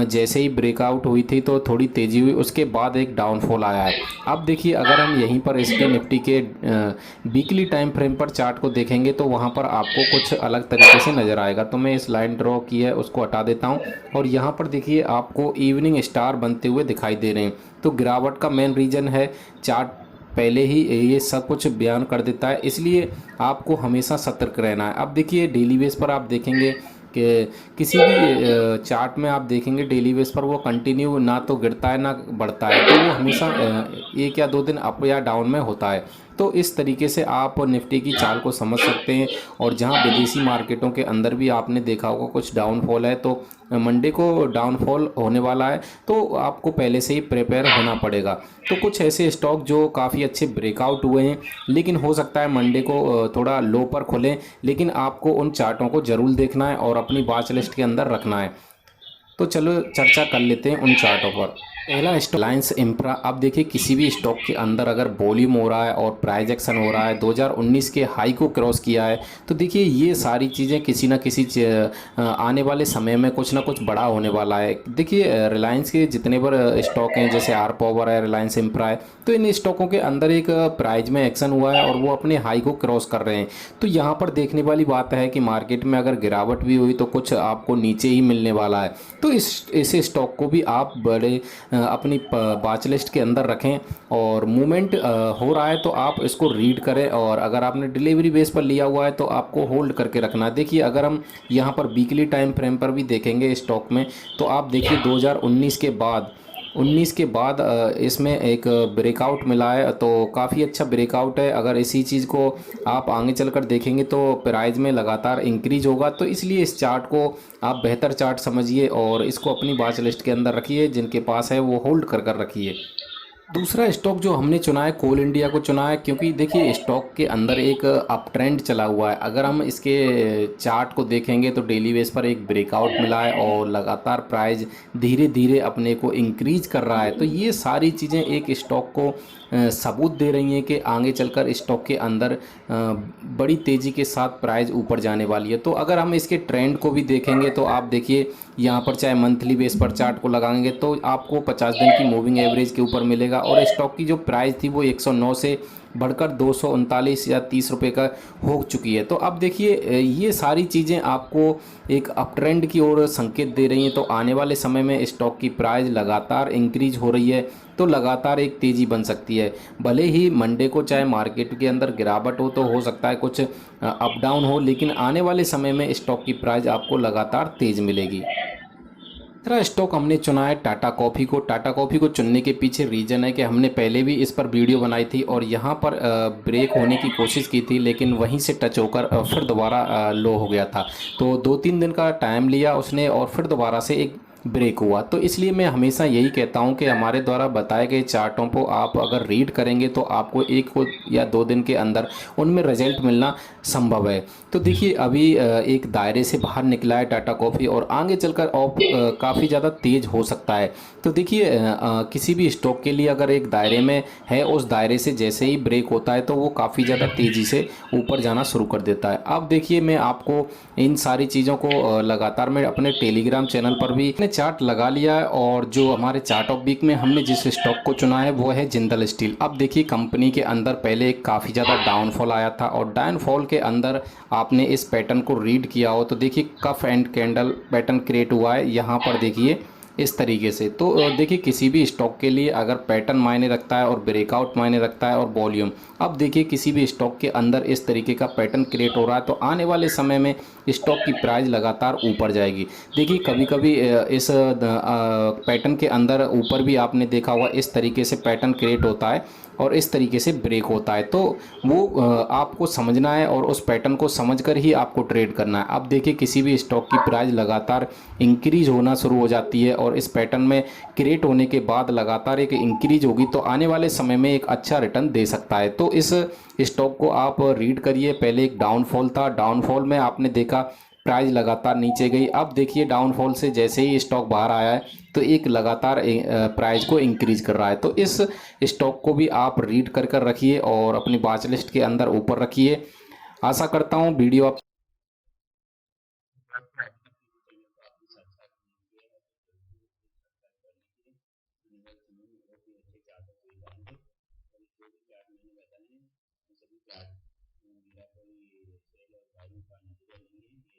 जैसे ही ब्रेकआउट हुई थी तो थोड़ी तेज़ी हुई, उसके बाद एक डाउनफॉल आया है। अब देखिए अगर हम यहीं पर इसके निफ्टी के वीकली टाइम फ्रेम पर चार्ट को देखेंगे तो वहाँ पर आपको कुछ अलग तरीके से नज़र आएगा। तो मैं इस लाइन ड्रॉ की है उसको हटा देता हूँ और यहाँ पर देखिए आपको इवनिंग स्टार बनते हुए दिखाई दे रहे हैं। तो गिरावट का मेन रीज़न है चार्ट पहले ही ये सब कुछ बयान कर देता है, इसलिए आपको हमेशा सतर्क रहना है। अब देखिए डेली बेस पर आप देखेंगे कि किसी भी चार्ट में आप देखेंगे डेली बेस पर वो कंटिन्यू ना तो गिरता है ना बढ़ता है, तो वो हमेशा एक या दो दिन अप या डाउन में होता है। तो इस तरीके से आप निफ्टी की चाल को समझ सकते हैं। और जहां विदेशी मार्केटों के अंदर भी आपने देखा होगा कुछ डाउनफॉल है, तो मंडे को डाउनफॉल होने वाला है, तो आपको पहले से ही प्रिपेयर होना पड़ेगा। तो कुछ ऐसे स्टॉक जो काफ़ी अच्छे ब्रेकआउट हुए हैं, लेकिन हो सकता है मंडे को थोड़ा लो पर खुलें, लेकिन आपको उन चार्टों को ज़रूर देखना है और अपनी वॉच लिस्ट के अंदर रखना है। तो चलो चर्चा कर लेते हैं उन चार्टों पर। पहला स्टॉक रिलायंस इंफ्रा। अब देखिए किसी भी स्टॉक के अंदर अगर वॉल्यूम हो रहा है और प्राइस एक्शन हो रहा है, 2019 के हाई को क्रॉस किया है, तो देखिए ये सारी चीज़ें किसी ना किसी आने वाले समय में कुछ ना कुछ बड़ा होने वाला है। देखिए रिलायंस के जितने पर स्टॉक हैं, जैसे आर पावर है, रिलायंस इंफ्रा है, तो इन स्टॉकों के अंदर एक प्राइस में एक्शन हुआ है और वो अपने हाई को क्रॉस कर रहे हैं। तो यहाँ पर देखने वाली बात है कि मार्केट में अगर गिरावट भी हुई तो कुछ आपको नीचे ही मिलने वाला है। तो इस ऐसे स्टॉक को भी आप बड़े अपनी वॉच लिस्ट के अंदर रखें, और मूवमेंट हो रहा है तो आप इसको रीड करें, और अगर आपने डिलीवरी बेस पर लिया हुआ है तो आपको होल्ड करके रखना है। देखिए अगर हम यहाँ पर वीकली टाइम फ्रेम पर भी देखेंगे स्टॉक में, तो आप देखिए 2019 के बाद 19 के बाद इसमें एक ब्रेकआउट मिला है, तो काफ़ी अच्छा ब्रेकआउट है। अगर इसी चीज़ को आप आगे चलकर देखेंगे तो प्राइस में लगातार इंक्रीज होगा। तो इसलिए इस चार्ट को आप बेहतर चार्ट समझिए और इसको अपनी वॉच लिस्ट के अंदर रखिए, जिनके पास है वो होल्ड कर कर रखिए। दूसरा स्टॉक जो हमने चुना है, कोल इंडिया को चुना है, क्योंकि देखिए स्टॉक के अंदर एक अप ट्रेंड चला हुआ है। अगर हम इसके चार्ट को देखेंगे तो डेली बेस पर एक ब्रेकआउट मिला है और लगातार प्राइस धीरे धीरे अपने को इंक्रीज कर रहा है। तो ये सारी चीज़ें एक स्टॉक को सबूत दे रही हैं कि आगे चलकर स्टॉक के अंदर बड़ी तेज़ी के साथ प्राइस ऊपर जाने वाली है। तो अगर हम इसके ट्रेंड को भी देखेंगे तो आप देखिए यहाँ पर चाहे मंथली बेस पर चार्ट को लगाएंगे तो आपको 50 दिन की मूविंग एवरेज के ऊपर मिलेगा, और स्टॉक की जो प्राइस थी वो 109 से बढ़कर 239 या 30 रुपये का हो चुकी है। तो अब देखिए ये सारी चीज़ें आपको एक अप ट्रेंड की ओर संकेत दे रही हैं। तो आने वाले समय में स्टॉक की प्राइस लगातार इंक्रीज हो रही है, तो लगातार एक तेज़ी बन सकती है। भले ही मंडे को चाहे मार्केट के अंदर गिरावट हो, तो हो सकता है कुछ अप डाउन हो, लेकिन आने वाले समय में स्टॉक की प्राइस आपको लगातार तेज़ मिलेगी। तीसरा स्टॉक हमने चुना है टाटा कॉफ़ी को। टाटा कॉफ़ी को चुनने के पीछे रीज़न है कि हमने पहले भी इस पर वीडियो बनाई थी और यहाँ पर ब्रेक होने की कोशिश की थी, लेकिन वहीं से टच होकर फिर दोबारा लो हो गया था। तो 2-3 दिन का टाइम लिया उसने और फिर दोबारा से एक ब्रेक हुआ। तो इसलिए मैं हमेशा यही कहता हूं कि हमारे द्वारा बताए गए चार्टों को आप अगर रीड करेंगे तो आपको 1 या 2 दिन के अंदर उनमें रिजल्ट मिलना संभव है। तो देखिए अभी एक दायरे से बाहर निकला है टाटा कॉफ़ी, और आगे चलकर और काफ़ी ज़्यादा तेज़ हो सकता है। तो देखिए किसी भी स्टॉक के लिए अगर एक दायरे में है, उस दायरे से जैसे ही ब्रेक होता है तो वो काफ़ी ज़्यादा तेज़ी से ऊपर जाना शुरू कर देता है। अब देखिए मैं आपको इन सारी चीज़ों को लगातार मैं अपने टेलीग्राम चैनल पर भी मैंने चार्ट लगा लिया है, और जो हमारे चार्ट ऑफ वीक में हमने जिस स्टॉक को चुना है वो है जिंदल स्टील। अब देखिए कंपनी के अंदर पहले काफ़ी ज़्यादा डाउनफॉल आया था, और डाउनफॉल के अंदर आपने इस पैटर्न को रीड किया हो तो देखिए cuff and candle pattern create हुआ है यहाँ पर देखिए इस तरीके से। तो देखिए किसी भी स्टॉक के लिए अगर पैटर्न मायने रखता है और ब्रेकआउट मायने रखता है और वॉल्यूम, अब देखिए किसी भी स्टॉक के अंदर इस तरीके का पैटर्न क्रिएट हो रहा है तो आने वाले समय में स्टॉक की प्राइस लगातार ऊपर जाएगी। देखिए कभी कभी इस पैटर्न के अंदर ऊपर भी आपने देखा होगा इस तरीके से पैटर्न क्रिएट होता है और इस तरीके से ब्रेक होता है। तो वो आपको समझना है और उस पैटर्न को समझकर ही आपको ट्रेड करना है। अब देखिए किसी भी स्टॉक की प्राइस लगातार इंक्रीज होना शुरू हो जाती है और इस पैटर्न में क्रिएट होने के बाद लगातार एक इंक्रीज होगी, तो आने वाले समय में एक अच्छा रिटर्न दे सकता है। तो इस स्टॉक को आप रीड करिए। पहले एक डाउनफॉल था, डाउनफॉल में आपने देखा प्राइस लगातार नीचे गई। अब देखिए डाउनफॉल से जैसे ही स्टॉक बाहर आया है तो एक लगातार प्राइस को इंक्रीज कर रहा है। तो इस स्टॉक को भी आप रीड कर कर रखिए और अपनी वॉच लिस्ट के अंदर ऊपर रखिए। आशा करता हूँ वीडियो आप चार्ट और सुविधाएं थे, और जो भी चार्ट मैंने बताए हैं वो सभी चार्ट मेरा कोई सेल और बाइंग का नतीजा नहीं है,